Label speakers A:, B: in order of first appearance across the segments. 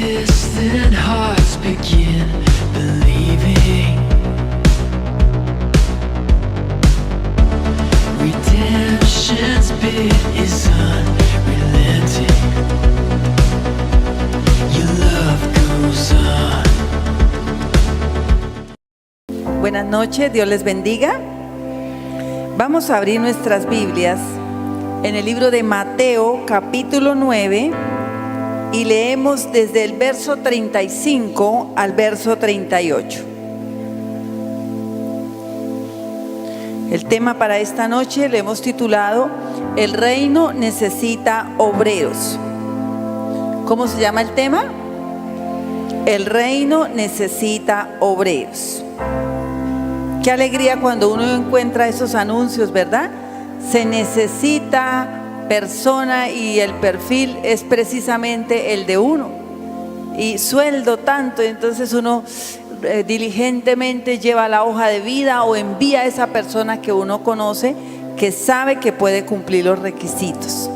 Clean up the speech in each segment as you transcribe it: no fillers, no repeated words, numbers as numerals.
A: this, then hearts begin believing. Redemption's bid is unrelenting. Your love goes on.
B: Buenas noches, Dios les bendiga. Vamos a abrir nuestras Biblias en el libro de Mateo, capítulo 9, y leemos desde el verso 35 al verso 38. El tema para esta noche le hemos titulado El reino necesita obreros. ¿Cómo se llama el tema? El reino necesita obreros. Qué alegría cuando uno encuentra esos anuncios, ¿verdad? Se necesita persona y el perfil es precisamente el de uno. Y sueldo tanto, entonces uno diligentemente lleva la hoja de vida o envía a esa persona que uno conoce, que sabe que puede cumplir los requisitos.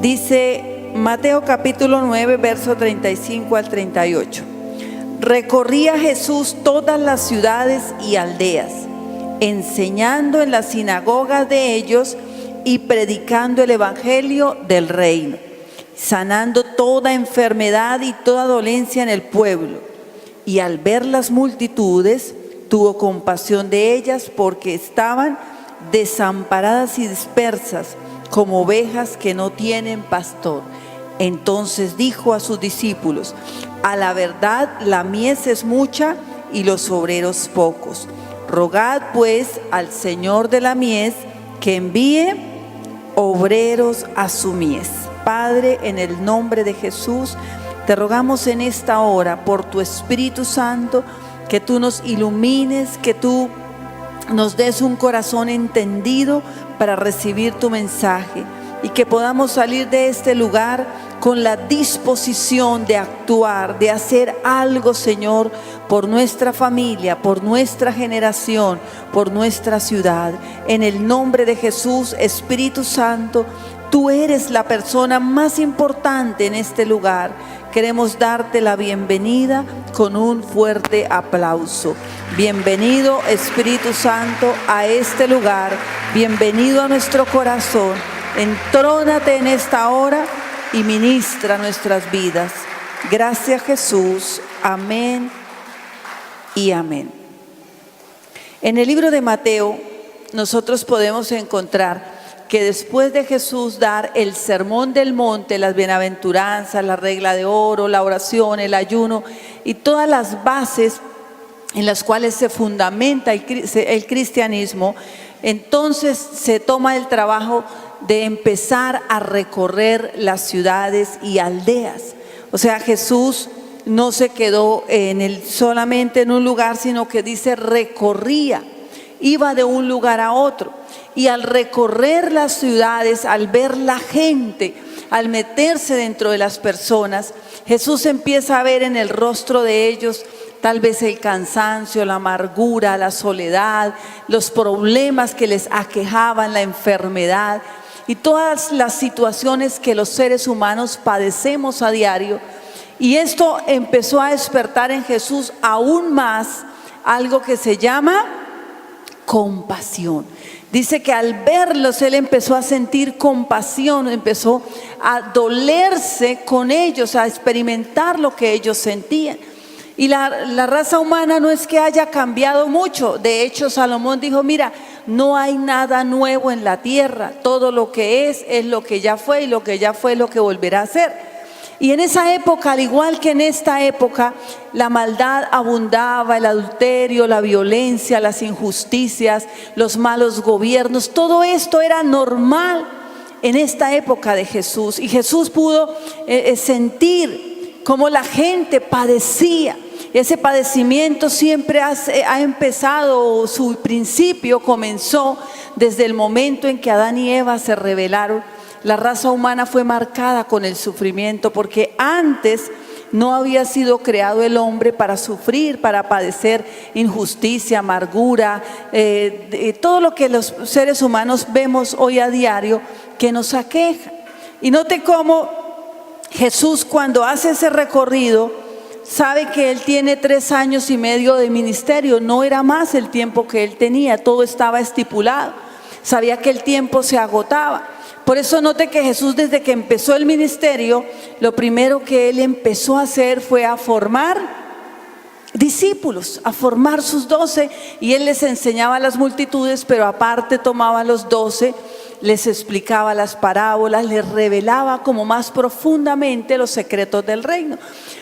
B: Dice Mateo capítulo 9, verso 35 al 38. Recorría Jesús todas las ciudades y aldeas, enseñando en las sinagogas de ellos y predicando el evangelio del reino, sanando toda enfermedad y toda dolencia en el pueblo. Y al ver las multitudes, tuvo compasión de ellas porque estaban desamparadas y dispersas, como ovejas que no tienen pastor. Entonces dijo a sus discípulos: a la verdad la mies es mucha y los obreros pocos. Rogad pues al Señor de la mies que envíe obreros a su mies. Padre, en el nombre de Jesús, te rogamos en esta hora por tu Espíritu Santo que tú nos ilumines, que tú nos des un corazón entendido para recibir tu mensaje y que podamos salir de este lugar con la disposición de actuar, de hacer algo, Señor, por nuestra familia, por nuestra generación, por nuestra ciudad. En el nombre de Jesús, Espíritu Santo, tú eres la persona más importante en este lugar. Queremos darte la bienvenida con un fuerte aplauso. Bienvenido, Espíritu Santo, a este lugar. Bienvenido a nuestro corazón. Entrónate en esta hora y ministra nuestras vidas. Gracias, Jesús. Amén y amén. En el libro de Mateo nosotros podemos encontrar que después de Jesús dar el sermón del monte, las bienaventuranzas, la regla de oro, la oración, el ayuno y todas las bases en las cuales se fundamenta el cristianismo, entonces se toma el trabajo de empezar a recorrer las ciudades y aldeas. O sea, Jesús no se quedó solamente en un lugar, sino que dice recorría, iba de un lugar a otro. Y al recorrer las ciudades, al ver la gente, al meterse dentro de las personas, Jesús empieza a ver en el rostro de ellos tal vez el cansancio, la amargura, la soledad, los problemas que les aquejaban, la enfermedad y todas las situaciones que los seres humanos padecemos a diario. Y esto empezó a despertar en Jesús aún más algo que se llama compasión. Dice que al verlos él empezó a sentir compasión, empezó a dolerse con ellos, a experimentar lo que ellos sentían. Y la raza humana no es que haya cambiado mucho. De hecho, Salomón dijo: mira, no hay nada nuevo en la tierra. Todo lo que es lo que ya fue, y lo que ya fue es lo que volverá a ser. Y en esa época, al igual que en esta época, la maldad abundaba, el adulterio, la violencia, las injusticias, los malos gobiernos. Todo esto era normal en esta época de Jesús. Y Jesús pudo sentir cómo la gente padecía. Ese padecimiento siempre ha empezado, su principio comenzó desde el momento en que Adán y Eva se rebelaron. La raza humana fue marcada con el sufrimiento porque antes no había sido creado el hombre para sufrir, para padecer injusticia, amargura, todo lo que los seres humanos vemos hoy a diario que nos aqueja. Y note cómo Jesús, cuando hace ese recorrido, sabe que él tiene 3 años y medio de ministerio. No era más el tiempo que él tenía, todo estaba estipulado. Sabía que el tiempo se agotaba. Por eso note que Jesús, desde que empezó el ministerio, lo primero que él empezó a hacer fue a formar discípulos, a formar sus 12, y él les enseñaba a las multitudes, pero aparte tomaba a los 12, les explicaba las parábolas, les revelaba como más profundamente los secretos del reino.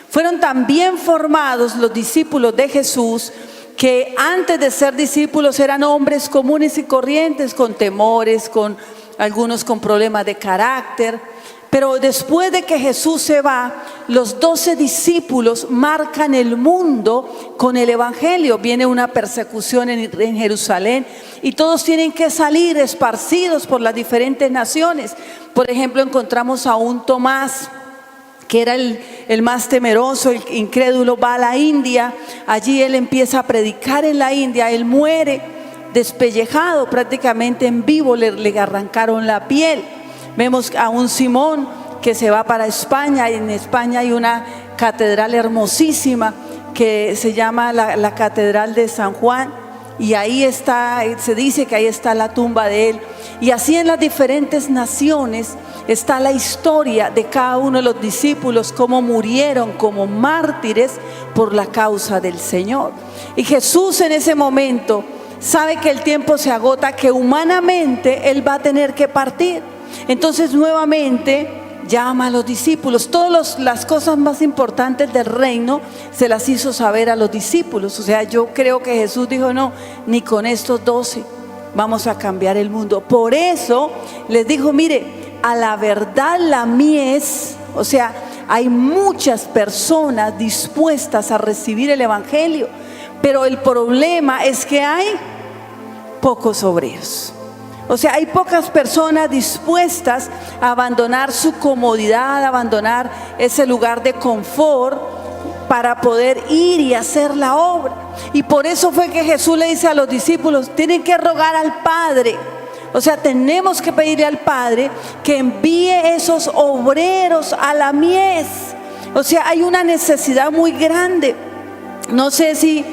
B: Fueron también formados los discípulos de Jesús, que antes de ser discípulos eran hombres comunes y corrientes, con temores, con algunos con problemas de carácter. Pero después de que Jesús se va, los 12 discípulos marcan el mundo con el evangelio. Viene una persecución en Jerusalén y todos tienen que salir esparcidos por las diferentes naciones. Por ejemplo, encontramos a un Tomás, que era el más temeroso, el incrédulo, va a la India. Allí él empieza a predicar en la India. Él muere despellejado, prácticamente en vivo, le arrancaron la piel. Vemos a un Simón que se va para España. En España hay una catedral hermosísima que se llama la Catedral de San Juan, y ahí está, se dice que ahí está la tumba de él. Y así en las diferentes naciones está la historia de cada uno de los discípulos, cómo murieron como mártires por la causa del Señor. Y Jesús en ese momento sabe que el tiempo se agota, que humanamente él va a tener que partir. Entonces nuevamente llama a los discípulos. Todas las cosas más importantes del reino se las hizo saber a los discípulos. O sea, yo creo que Jesús dijo: no, ni con estos 12 vamos a cambiar el mundo. Por eso les dijo: mire, a la verdad la mies, o sea, hay muchas personas dispuestas a recibir el evangelio, pero el problema es que hay pocos obreros. O sea, hay pocas personas dispuestas a abandonar su comodidad, a abandonar ese lugar de confort para poder ir y hacer la obra. Y por eso fue que Jesús le dice a los discípulos: tienen que rogar al Padre. O sea, tenemos que pedirle al Padre que envíe esos obreros a la mies. O sea, hay una necesidad muy grande. No sé si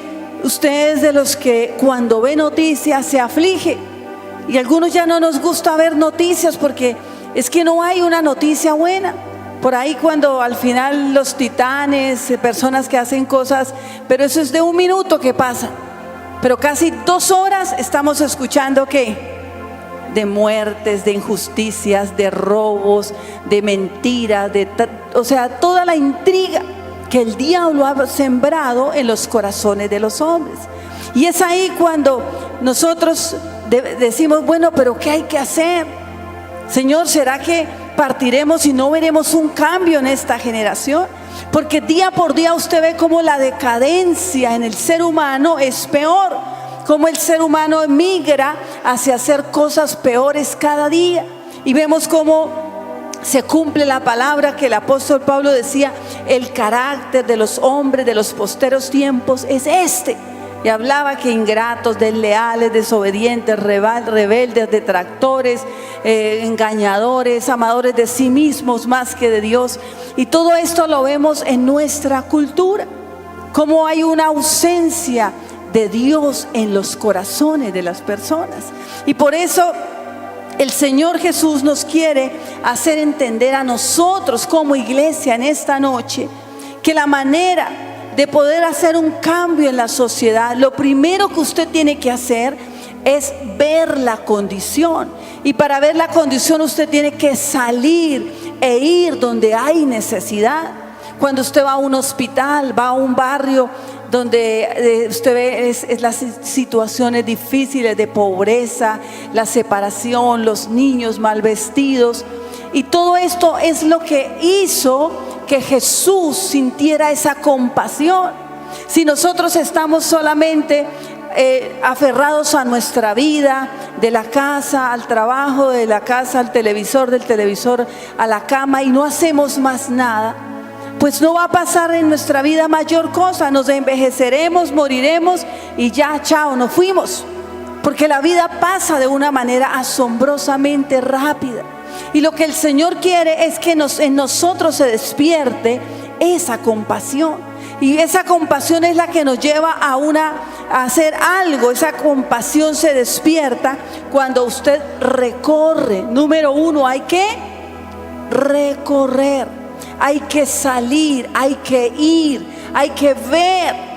B: ustedes, de los que cuando ve noticias se aflige. Y algunos ya no nos gusta ver noticias porque es que no hay una noticia buena. Por ahí, cuando al final los titanes, personas que hacen cosas, pero eso es de 1 minuto que pasa. Pero casi 2 horas estamos escuchando ¿qué? De muertes, de injusticias, de robos, de mentiras, o sea, toda la intriga que el diablo ha sembrado en los corazones de los hombres. Y es ahí cuando nosotros decimos: bueno, pero ¿qué hay que hacer? Señor, ¿será que partiremos y no veremos un cambio en esta generación? Porque día por día usted ve cómo la decadencia en el ser humano es peor, cómo el ser humano emigra hacia hacer cosas peores cada día. Y vemos cómo se cumple la palabra que el apóstol Pablo decía: el carácter de los hombres de los posteros tiempos es este. Y hablaba que ingratos, desleales, desobedientes, rebeldes, detractores, engañadores, amadores de sí mismos más que de Dios. Y todo esto lo vemos en nuestra cultura, como hay una ausencia de Dios en los corazones de las personas. Y por eso el Señor Jesús nos quiere hacer entender a nosotros como iglesia en esta noche que la manera de poder hacer un cambio en la sociedad, lo primero que usted tiene que hacer es ver la condición. Y para ver la condición usted tiene que salir e ir donde hay necesidad. Cuando usted va a un hospital, va a un barrio donde usted ve las situaciones difíciles de pobreza, la separación, los niños mal vestidos. Y todo esto es lo que hizo que Jesús sintiera esa compasión. Si nosotros estamos solamente aferrados a nuestra vida, de la casa al trabajo, de la casa al televisor, del televisor a la cama, y no hacemos más nada, pues no va a pasar en nuestra vida mayor cosa. Nos envejeceremos, moriremos y ya, chao, nos fuimos. Porque la vida pasa de una manera asombrosamente rápida. Y lo que el Señor quiere es que en nosotros se despierte esa compasión. Y esa compasión es la que nos lleva a hacer algo. Esa compasión se despierta cuando usted recorre. Número uno, hay que recorrer, hay que salir, hay que ir, hay que ver.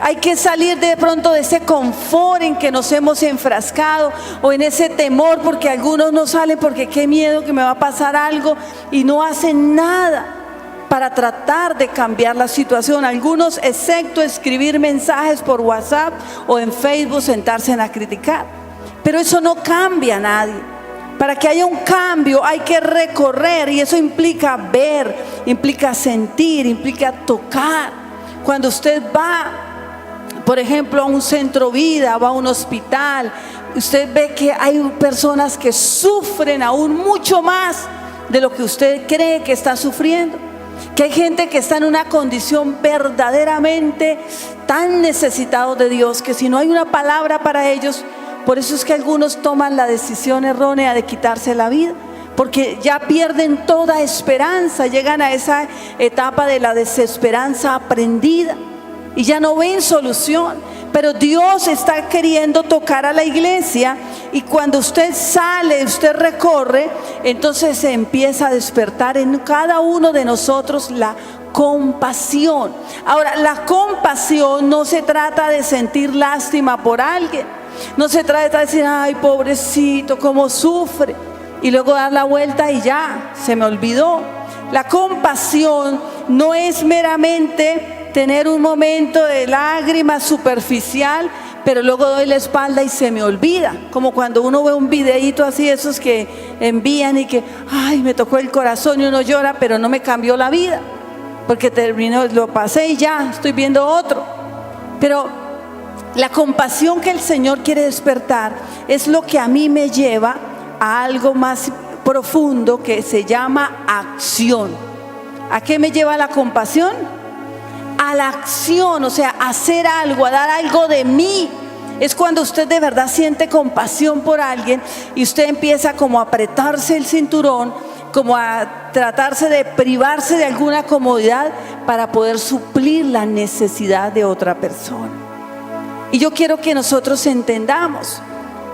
B: Hay que salir de pronto de ese confort en que nos hemos enfrascado, o en ese temor, porque algunos no salen porque qué miedo que me va a pasar algo, y no hacen nada para tratar de cambiar la situación. Algunos, excepto escribir mensajes por WhatsApp o en Facebook, sentarse a criticar. Pero eso no cambia a nadie. Para que haya un cambio hay que recorrer, y eso implica ver, implica sentir, implica tocar. Cuando usted va, por ejemplo, a un centro vida, va a un hospital, usted ve que hay personas que sufren aún mucho más de lo que usted cree que está sufriendo. Que hay gente que está en una condición verdaderamente tan necesitados de Dios, que si no hay una palabra para ellos, por eso es que algunos toman la decisión errónea de quitarse la vida, porque ya pierden toda esperanza, llegan a esa etapa de la desesperanza aprendida y ya no ven solución. Pero Dios está queriendo tocar a la iglesia, y cuando usted sale, usted recorre, entonces se empieza a despertar en cada uno de nosotros la compasión. Ahora, la compasión no se trata de sentir lástima por alguien, no se trata de decir, ay, pobrecito, cómo sufre, y luego dar la vuelta y ya, se me olvidó. La compasión no es meramente tener un momento de lágrima superficial, pero luego doy la espalda y se me olvida. Como cuando uno ve un videíto así, esos que envían y que, ay, me tocó el corazón, y uno llora, pero no me cambió la vida, porque terminó, lo pasé y ya, estoy viendo otro. Pero la compasión que el Señor quiere despertar es lo que a mí me lleva a algo más profundo que se llama acción. ¿A qué me lleva la compasión? A la acción, o sea, a hacer algo, a dar algo de mí. Es cuando usted de verdad siente compasión por alguien y usted empieza como a apretarse el cinturón, como a tratarse de privarse de alguna comodidad para poder suplir la necesidad de otra persona. Y yo quiero que nosotros entendamos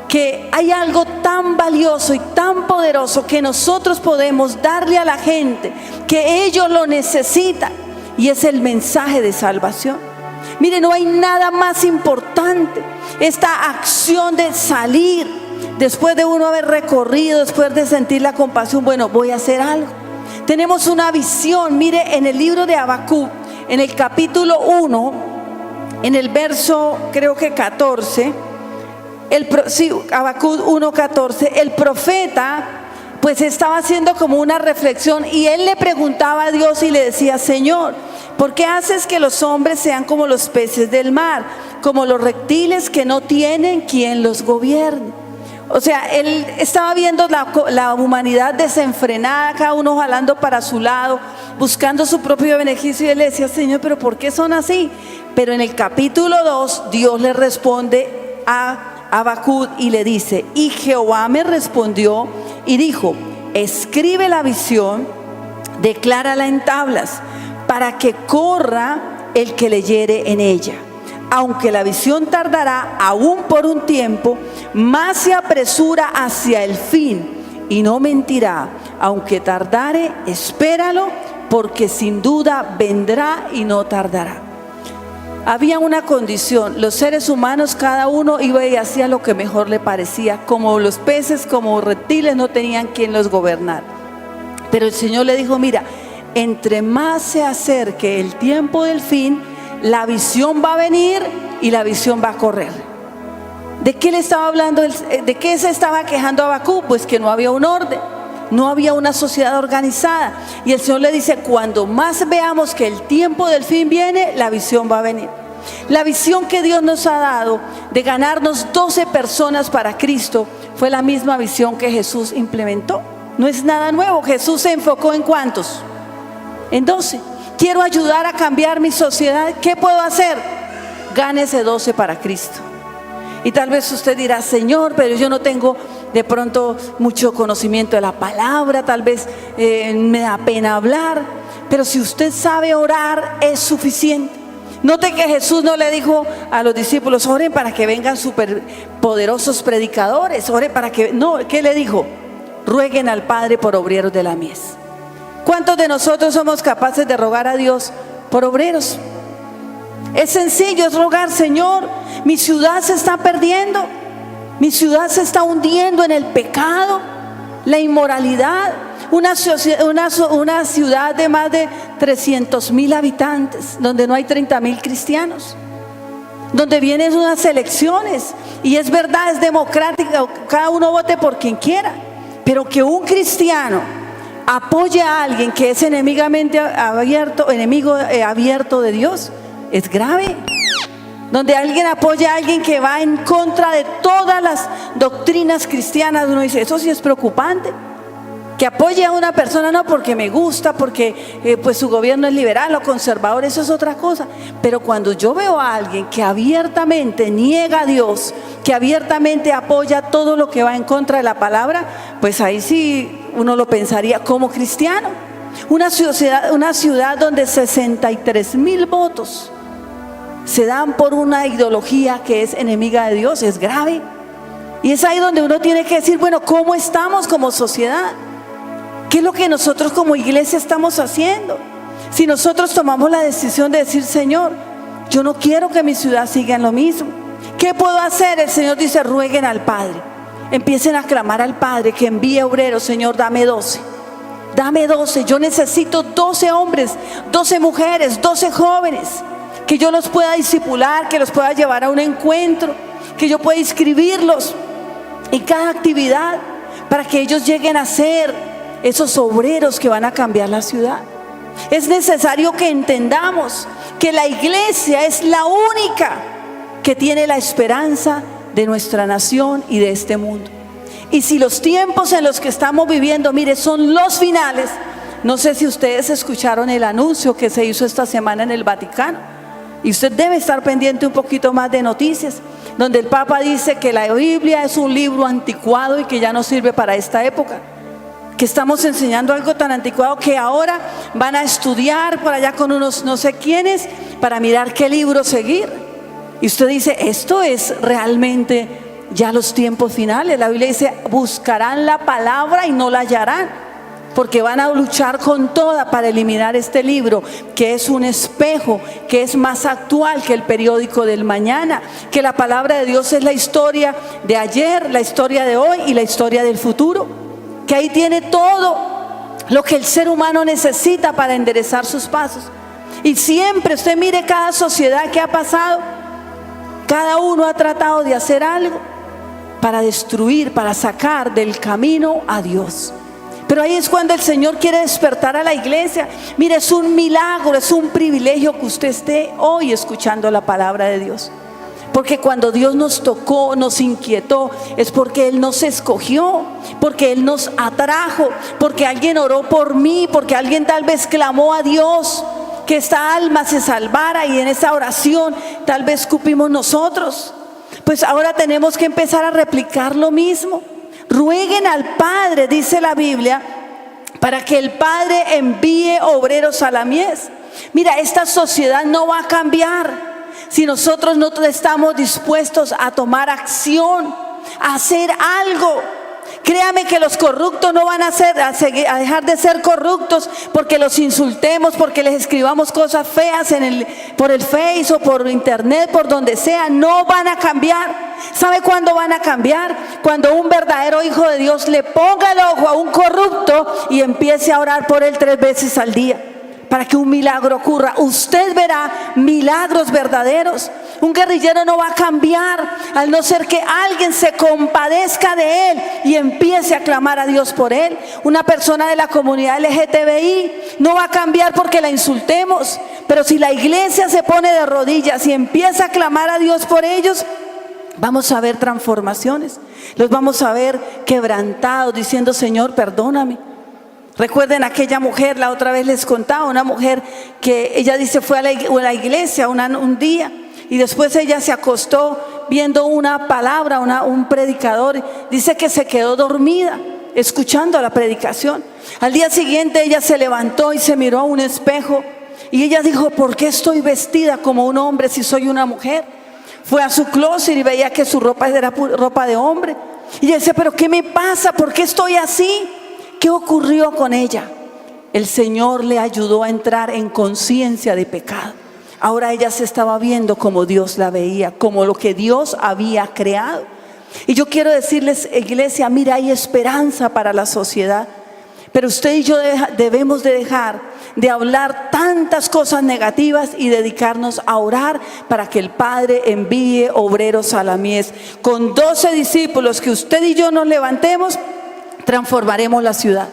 B: que hay algo tan valioso y tan poderoso que nosotros podemos darle a la gente, que ellos lo necesitan, y es el mensaje de salvación. Mire, no hay nada más importante. Esta acción de salir, después de uno haber recorrido, después de sentir la compasión, bueno, voy a hacer algo. Tenemos una visión. Mire, en el libro de Habacuc, en el capítulo 1, en el verso creo que 14, Habacuc 1:14, el profeta pues estaba haciendo como una reflexión, y él le preguntaba a Dios y le decía, Señor, ¿por qué haces que los hombres sean como los peces del mar, como los reptiles que no tienen quien los gobierne? O sea, él estaba viendo la humanidad desenfrenada, cada uno jalando para su lado, buscando su propio beneficio, y él le decía, Señor, ¿pero por qué son así? Pero en el capítulo 2, Dios le responde a Habacuc y le dice, y Jehová me respondió y dijo, escribe la visión, declárala en tablas, para que corra el que leyere en ella. Aunque la visión tardará aún por un tiempo, más se apresura hacia el fin, y no mentirá. Aunque tardare, espéralo, porque sin duda vendrá y no tardará. Había una condición: los seres humanos, cada uno iba y hacía lo que mejor le parecía. Como los peces, como reptiles, no tenían quien los gobernara. Pero el Señor le dijo, mira, entre más se acerque el tiempo del fin, la visión va a venir y la visión va a correr. ¿De qué le estaba hablando? ¿De qué se estaba quejando Habacuc? Pues que no había un orden, no había una sociedad organizada. Y el Señor le dice, cuando más veamos que el tiempo del fin viene, la visión va a venir. La visión que Dios nos ha dado de ganarnos 12 personas para Cristo fue la misma visión que Jesús implementó. No es nada nuevo. Jesús se enfocó en ¿cuántos? En 12. Quiero ayudar a cambiar mi sociedad. ¿Qué puedo hacer? Gánese 12 para Cristo. Y tal vez usted dirá, Señor, pero yo no tengo de pronto mucho conocimiento de la palabra, tal vez me da pena hablar, pero si usted sabe orar es suficiente. Note que Jesús no le dijo a los discípulos, oren para que vengan súper poderosos predicadores, oren para que... No, ¿qué le dijo? Rueguen al Padre por obreros de la mies. ¿Cuántos de nosotros somos capaces de rogar a Dios por obreros? Es sencillo, es rogar, Señor, mi ciudad se está perdiendo, mi ciudad se está hundiendo en el pecado, la inmoralidad. Una ciudad de más de 300,000 habitantes, donde no hay 30,000 cristianos, donde vienen unas elecciones, y es verdad, es democrática, cada uno vote por quien quiera, pero que un cristiano apoye a alguien que es enemigo abierto de Dios, es grave. Donde alguien apoya a alguien que va en contra de todas las doctrinas cristianas, uno dice, eso sí es preocupante. Que apoye a una persona no porque me gusta, porque pues su gobierno es liberal o conservador, eso es otra cosa. Pero cuando yo veo a alguien que abiertamente niega a Dios, que abiertamente apoya todo lo que va en contra de la palabra, pues ahí sí uno lo pensaría como cristiano. Una ciudad donde 63,000 votos se dan por una ideología que es enemiga de Dios, es grave. Y es ahí donde uno tiene que decir, bueno, ¿cómo estamos como sociedad? ¿Qué es lo que nosotros como iglesia estamos haciendo? Si nosotros tomamos la decisión de decir, Señor, yo no quiero que mi ciudad siga en lo mismo, ¿qué puedo hacer? El Señor dice, rueguen al Padre, empiecen a clamar al Padre que envíe obreros. Señor, dame 12, dame 12, yo necesito 12 hombres, 12 mujeres, 12 jóvenes, que yo los pueda discipular, que los pueda llevar a un encuentro, que yo pueda inscribirlos en cada actividad, para que ellos lleguen a ser esos obreros que van a cambiar la ciudad. Es necesario que entendamos que la iglesia es la única que tiene la esperanza de nuestra nación y de este mundo. Y si los tiempos en los que estamos viviendo, mire, son los finales. No sé si ustedes escucharon el anuncio que se hizo esta semana en el Vaticano, y usted debe estar pendiente un poquito más de noticias, donde el Papa dice que la Biblia es un libro anticuado y que ya no sirve para esta época, que estamos enseñando algo tan anticuado que ahora van a estudiar por allá con unos no sé quiénes para mirar qué libro seguir. Y usted dice, esto es realmente ya los tiempos finales. La Biblia dice, buscarán la palabra y no la hallarán, porque van a luchar con toda para eliminar este libro, que es un espejo, que es más actual que el periódico del mañana, que la palabra de Dios es la historia de ayer, la historia de hoy y la historia del futuro, que ahí tiene todo lo que el ser humano necesita para enderezar sus pasos. Y siempre usted mire cada sociedad que ha pasado, cada uno ha tratado de hacer algo para destruir, para sacar del camino a Dios. Pero ahí es cuando el Señor quiere despertar a la iglesia. Mire, es un milagro, es un privilegio que usted esté hoy escuchando la palabra de Dios. Porque cuando Dios nos tocó, nos inquietó, es porque Él nos escogió, porque Él nos atrajo, porque alguien oró por mí, porque alguien tal vez clamó a Dios que esta alma se salvara, y en esa oración tal vez cupimos nosotros. Pues ahora tenemos que empezar a replicar lo mismo. Rueguen al Padre, dice la Biblia, para que el Padre envíe obreros a la mies. Mira, esta sociedad no va a cambiar si nosotros no estamos dispuestos a tomar acción, a hacer algo. Créame que los corruptos no van a dejar de ser corruptos porque los insultemos, porque les escribamos cosas feas por el Face o por internet, por donde sea. No van a cambiar. ¿Sabe cuándo van a cambiar? Cuando un verdadero hijo de Dios le ponga el ojo a un corrupto y empiece a orar por él 3 veces al día, para que un milagro ocurra. Usted verá milagros verdaderos. Un guerrillero no va a cambiar al no ser que alguien se compadezca de él y empiece a clamar a Dios por él. Una persona de la comunidad LGTBI no va a cambiar porque la insultemos, pero si la iglesia se pone de rodillas y empieza a clamar a Dios por ellos, vamos a ver transformaciones. Los vamos a ver quebrantados diciendo, Señor, perdóname. Recuerden aquella mujer, la otra vez les contaba, una mujer que ella dice fue a la iglesia un día, y después ella se acostó viendo una palabra, un predicador. Dice que se quedó dormida escuchando la predicación. Al día siguiente ella se levantó y se miró a un espejo y ella dijo: ¿por qué estoy vestida como un hombre si soy una mujer? Fue a su closet y veía que su ropa era ropa de hombre. Y ella dice: ¿pero qué me pasa? ¿Por qué estoy así? ¿Qué ocurrió con ella? El Señor le ayudó a entrar en conciencia de pecado. Ahora ella se estaba viendo como Dios la veía, como lo que Dios había creado. Y yo quiero decirles, iglesia, mira, hay esperanza para la sociedad. Pero usted y yo debemos de dejar de hablar tantas cosas negativas y dedicarnos a orar para que el Padre envíe obreros a la mies. Con 12 discípulos que usted y yo nos levantemos, transformaremos la ciudad.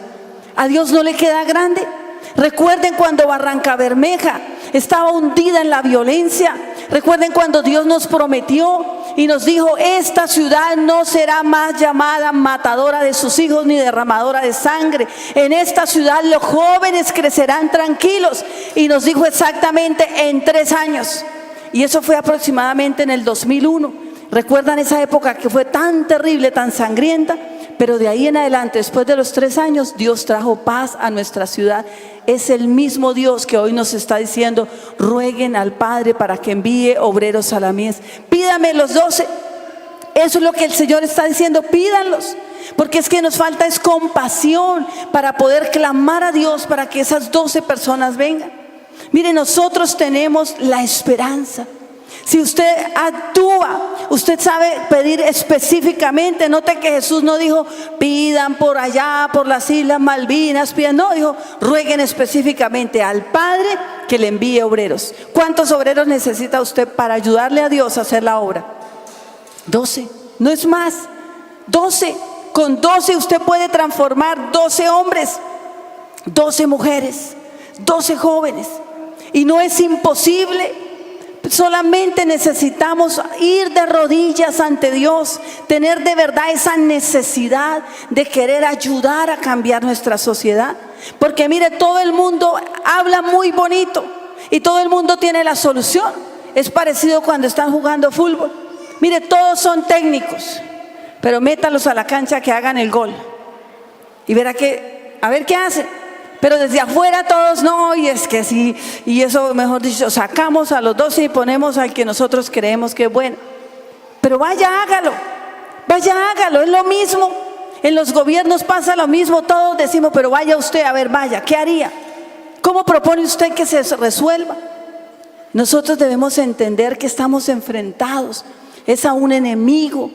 B: ¿A Dios no le queda grande? Recuerden cuando Barrancabermeja estaba hundida en la violencia. Recuerden cuando Dios nos prometió y nos dijo: esta ciudad no será más llamada matadora de sus hijos ni derramadora de sangre. En esta ciudad los jóvenes crecerán tranquilos. Y nos dijo exactamente en 3 años. Y eso fue aproximadamente en el 2001. ¿Recuerdan esa época que fue tan terrible, tan sangrienta? Pero de ahí en adelante, después de los 3 años, Dios trajo paz a nuestra ciudad. Es el mismo Dios que hoy nos está diciendo: rueguen al Padre para que envíe obreros a la mies. Pídame los 12. Eso es lo que el Señor está diciendo: pídanlos. Porque es que nos falta es compasión para poder clamar a Dios para que esas 12 personas vengan. Mire, nosotros tenemos la esperanza. Si usted actúa, usted sabe pedir específicamente. Note que Jesús no dijo: pidan por allá, por las Islas Malvinas, pidan. No, dijo: rueguen específicamente al Padre que le envíe obreros. ¿Cuántos obreros necesita usted para ayudarle a Dios a hacer la obra? 12, no es más. 12, con 12 usted puede transformar 12 hombres, 12 mujeres, 12 jóvenes. Y no es imposible. Solamente necesitamos ir de rodillas ante Dios, tener de verdad esa necesidad de querer ayudar a cambiar nuestra sociedad. Porque mire, todo el mundo habla muy bonito y todo el mundo tiene la solución. Es parecido cuando están jugando fútbol. Mire, todos son técnicos, pero métalos a la cancha que hagan el gol y verá que, a ver qué hacen. Pero desde afuera todos: no, y es que sí, y eso, mejor dicho, sacamos a los 12 y ponemos al que nosotros creemos que es bueno. Pero vaya, hágalo, es lo mismo. En los gobiernos pasa lo mismo, todos decimos: pero vaya usted, a ver, vaya, ¿qué haría? ¿Cómo propone usted que se resuelva? Nosotros debemos entender que estamos enfrentados es a un enemigo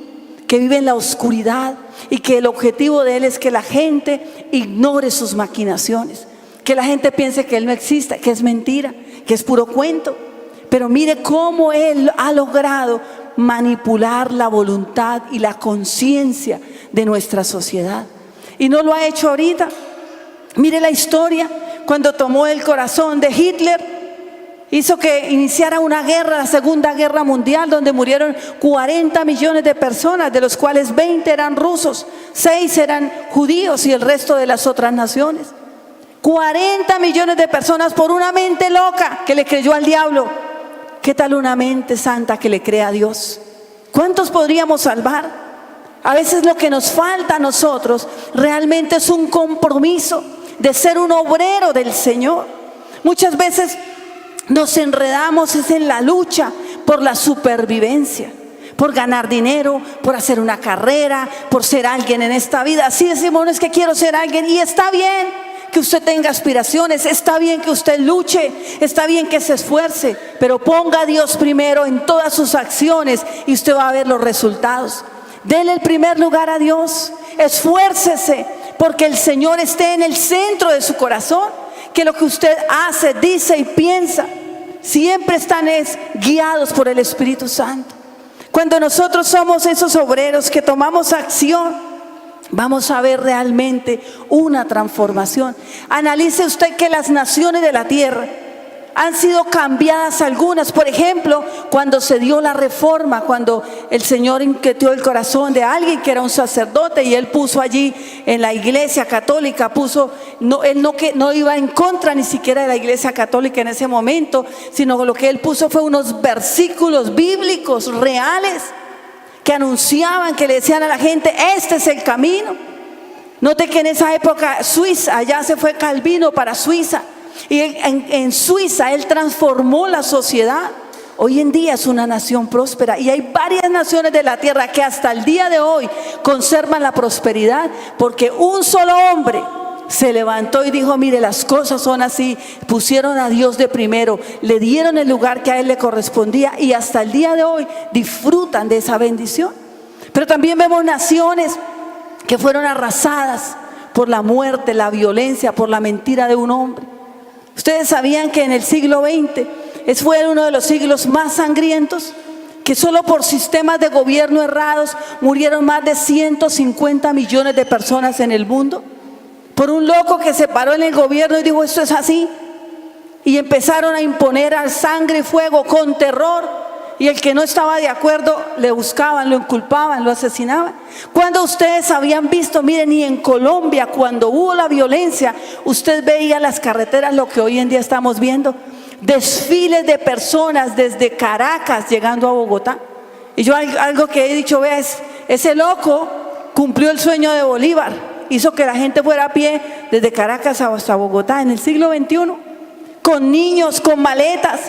B: que vive en la oscuridad y que el objetivo de él es que la gente ignore sus maquinaciones, que la gente piense que él no existe, que es mentira, que es puro cuento. Pero mire cómo él ha logrado manipular la voluntad y la conciencia de nuestra sociedad. Y no lo ha hecho ahorita. Mire la historia, cuando tomó el corazón de Hitler, hizo que iniciara una guerra, la Segunda Guerra Mundial, donde murieron 40 millones de personas, de los cuales 20 eran rusos, 6 eran judíos y el resto de las otras naciones. 40 millones de personas por una mente loca que le creyó al diablo. ¿Qué tal una mente santa que le cree a Dios? ¿Cuántos podríamos salvar? A veces lo que nos falta a nosotros realmente es un compromiso de ser un obrero del Señor. Muchas veces nos enredamos es en la lucha por la supervivencia, por ganar dinero, por hacer una carrera, por ser alguien en esta vida. Así decimos: no, es que quiero ser alguien. Y está bien que usted tenga aspiraciones, está bien que usted luche, está bien que se esfuerce, pero ponga a Dios primero en todas sus acciones y usted va a ver los resultados. Dele el primer lugar a Dios, esfuércese porque el Señor esté en el centro de su corazón. Que lo que usted hace, dice y piensa siempre están guiados por el Espíritu Santo. Cuando nosotros somos esos obreros que tomamos acción, vamos a ver realmente una transformación. Analice usted que las naciones de la tierra han sido cambiadas algunas. Por ejemplo, cuando se dio la reforma, cuando el Señor inquietó el corazón de alguien que era un sacerdote y él puso allí en la iglesia católica, él no iba en contra ni siquiera de la iglesia católica en ese momento, sino lo que él puso fue unos versículos bíblicos reales que anunciaban, que le decían a la gente, este es el camino. Note que en esa época Suiza, allá se fue Calvino para Suiza, y en Suiza él transformó la sociedad. Hoy en día es una nación próspera y hay varias naciones de la tierra que hasta el día de hoy conservan la prosperidad, porque un solo hombre se levantó y dijo, mire, las cosas son así. Pusieron a Dios de primero, le dieron el lugar que a él le correspondía y hasta el día de hoy disfrutan de esa bendición. Pero también vemos naciones que fueron arrasadas por la muerte, la violencia, por la mentira de un hombre. Ustedes sabían que en el siglo XX fue uno de los siglos más sangrientos, que solo por sistemas de gobierno errados murieron más de 150 millones de personas en el mundo, por un loco que se paró en el gobierno y dijo, esto es así, y empezaron a imponer al sangre y fuego con terror, y el que no estaba de acuerdo le buscaban, lo inculpaban, lo asesinaban. Cuando ustedes habían visto, miren, y en Colombia cuando hubo la violencia, usted veía las carreteras lo que hoy en día estamos viendo, desfiles de personas desde Caracas llegando a Bogotá. Y yo algo que he dicho, vea, ese loco cumplió el sueño de Bolívar, hizo que la gente fuera a pie desde Caracas hasta Bogotá en el siglo XXI, con niños, con maletas,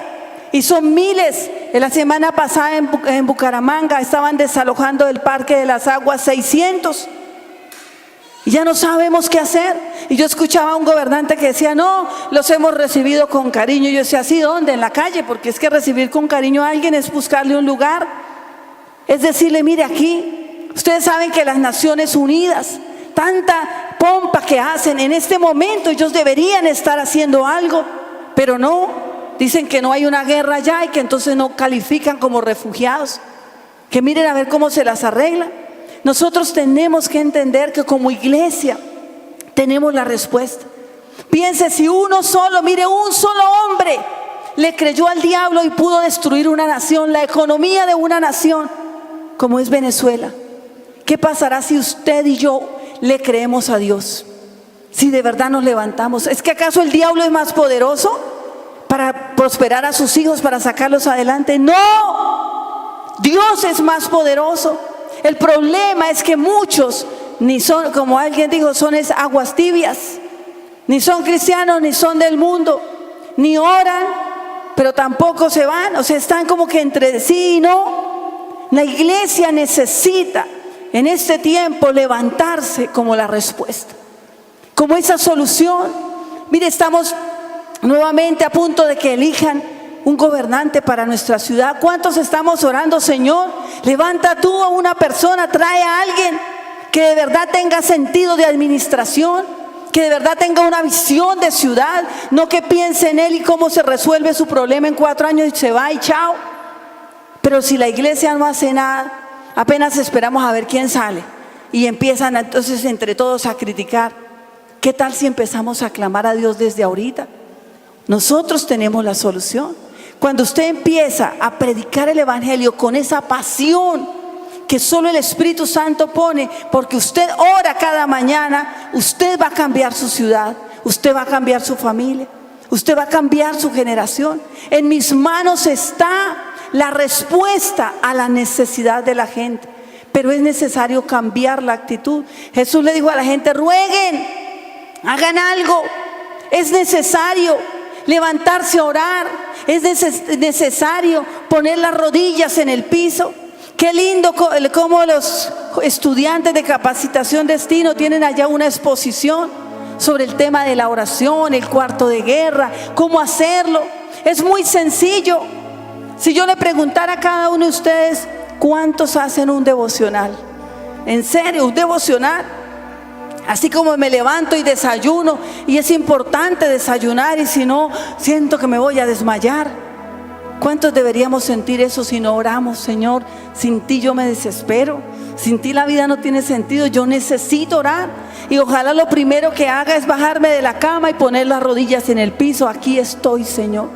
B: y son miles. En la semana pasada en Bucaramanga estaban desalojando del Parque de las Aguas 600. Y ya no sabemos qué hacer. Y yo escuchaba a un gobernante que decía, no, los hemos recibido con cariño. Y yo decía, ¿sí dónde? En la calle, porque es que recibir con cariño a alguien es buscarle un lugar. Es decirle, mire aquí, ustedes saben que las Naciones Unidas, tanta pompa que hacen en este momento, ellos deberían estar haciendo algo, pero no. Dicen que no hay una guerra allá y que entonces no califican como refugiados. Que miren a ver cómo se las arregla. Nosotros tenemos que entender que como iglesia tenemos la respuesta. Piense, si uno solo, mire, un solo hombre le creyó al diablo y pudo destruir una nación, la economía de una nación como es Venezuela. ¿Qué pasará si usted y yo le creemos a Dios? Si de verdad nos levantamos. ¿Es que acaso el diablo es más poderoso para prosperar a sus hijos, para sacarlos adelante? No, Dios es más poderoso. El problema es que muchos ni son, como alguien dijo, son aguas tibias, ni son cristianos, ni son del mundo, ni oran, pero tampoco se van, o sea, están como que entre sí y no. La iglesia necesita en este tiempo levantarse como la respuesta, como esa solución. Mire, estamos nuevamente a punto de que elijan un gobernante para nuestra ciudad. ¿Cuántos estamos orando, Señor? Levanta tú a una persona, trae a alguien que de verdad tenga sentido de administración, que de verdad tenga una visión de ciudad, no que piense en él y cómo se resuelve su problema en 4 años y se va y chao. Pero si la iglesia no hace nada, apenas esperamos a ver quién sale y empiezan entonces entre todos a criticar. ¿Qué tal si empezamos a clamar a Dios desde ahorita? Nosotros tenemos la solución. Cuando usted empieza a predicar el evangelio con esa pasión que solo el Espíritu Santo pone, porque usted ora cada mañana, usted va a cambiar su ciudad, usted va a cambiar su familia, usted va a cambiar su generación. En mis manos está la respuesta a la necesidad de la gente, pero es necesario cambiar la actitud. Jesús le dijo a la gente, rueguen, hagan algo. Es necesario levantarse a orar, es necesario poner las rodillas en el piso. Qué lindo como los estudiantes de capacitación destino tienen allá una exposición sobre el tema de la oración, el cuarto de guerra, cómo hacerlo. Es muy sencillo. Si yo le preguntara a cada uno de ustedes, ¿cuántos hacen un devocional? En serio, un devocional. Así como me levanto y desayuno, y es importante desayunar, y si no, siento que me voy a desmayar. ¿Cuántos deberíamos sentir eso si no oramos? Señor, sin ti yo me desespero, sin ti la vida no tiene sentido, yo necesito orar. Y ojalá lo primero que haga es bajarme de la cama y poner las rodillas en el piso. Aquí estoy, Señor,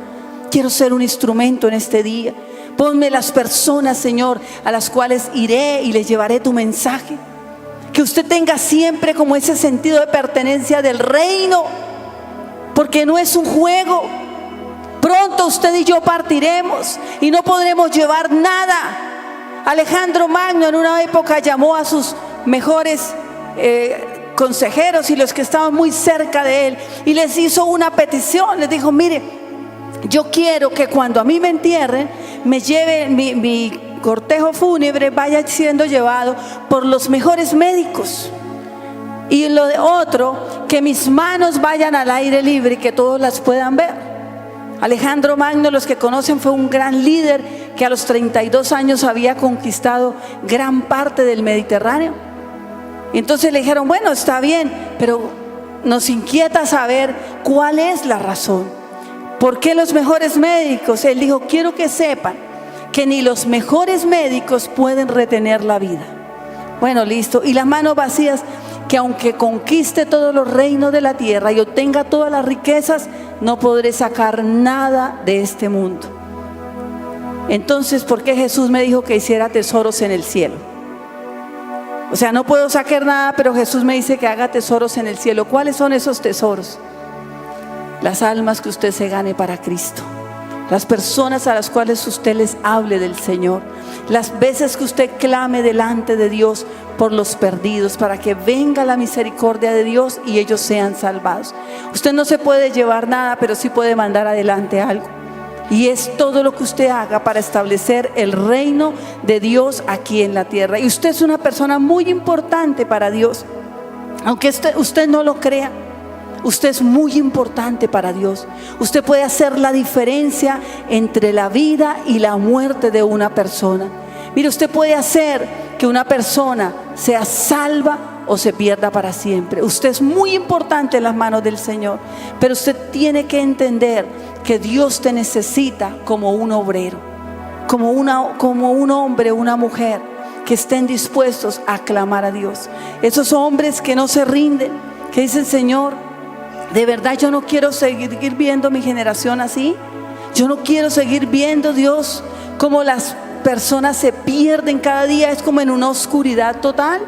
B: quiero ser un instrumento en este día. Ponme las personas, Señor, a las cuales iré y les llevaré tu mensaje. Que usted tenga siempre como ese sentido de pertenencia del reino, porque no es un juego. Pronto usted y yo partiremos y no podremos llevar nada Alejandro Magno en una época llamó a sus mejores consejeros y los que estaban muy cerca de él y les hizo una petición. Les dijo: mire, yo quiero que cuando a mí me entierren, me lleve mi cortejo fúnebre vaya siendo llevado por los mejores médicos, y lo de otro, que mis manos vayan al aire libre y que todos las puedan ver. Alejandro Magno, los que conocen, fue un gran líder que a los 32 años había conquistado gran parte del Mediterráneo. Y entonces le dijeron: bueno, está bien, pero nos inquieta saber cuál es la razón. ¿Por qué los mejores médicos? Él dijo: quiero que sepan que ni los mejores médicos pueden retener la vida. Bueno, listo. Y las manos vacías, que aunque conquiste todos los reinos de la tierra y obtenga todas las riquezas, no podré sacar nada de este mundo. Entonces, ¿por qué Jesús me dijo que hiciera tesoros en el cielo? O sea, no puedo sacar nada, pero Jesús me dice que haga tesoros en el cielo. ¿Cuáles son esos tesoros? Las almas que usted se gane para Cristo, las personas a las cuales usted les hable del Señor, las veces que usted clame delante de Dios por los perdidos, para que venga la misericordia de Dios y ellos sean salvados. Usted no se puede llevar nada, pero sí puede mandar adelante algo, y es todo lo que usted haga para establecer el reino de Dios aquí en la tierra. Y usted es una persona muy importante para Dios, aunque usted no lo crea. Usted es muy importante para Dios. Usted puede hacer la diferencia entre la vida y la muerte de una persona. Mire, usted puede hacer que una persona sea salva o se pierda para siempre. Usted es muy importante en las manos del Señor, pero usted tiene que entender que Dios te necesita como un obrero, como un hombre, una mujer que estén dispuestos a clamar a Dios. Esos hombres que no se rinden, que dicen: Señor, de verdad yo no quiero seguir viendo mi generación así. Yo no quiero seguir viendo, Dios, como las personas se pierden cada día. Es como en una oscuridad total,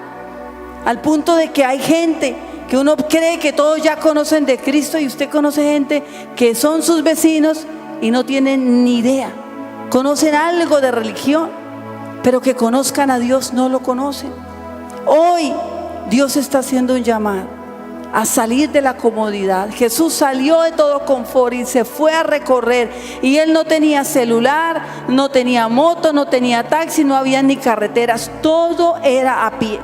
B: al punto de que hay gente que uno cree que todos ya conocen de Cristo, y usted conoce gente que son sus vecinos y no tienen ni idea. Conocen algo de religión, pero que conozcan a Dios no lo conocen. Hoy Dios está haciendo un llamado a salir de la comodidad. Jesús salió de todo confort y se fue a recorrer, y él no tenía celular, no tenía moto, no tenía taxi, no había ni carreteras, todo era a pie.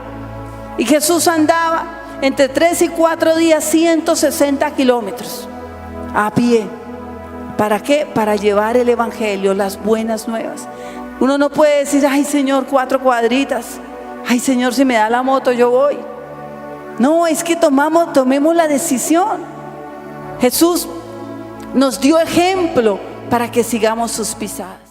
B: Y Jesús andaba entre 3 y 4 días 160 kilómetros a pie. ¿Para qué? Para llevar el evangelio, las buenas nuevas. Uno no puede decir: ay Señor, 4 cuadritas, ay Señor, si me da la moto yo voy. No, es que tomemos la decisión. Jesús nos dio ejemplo para que sigamos sus pisadas.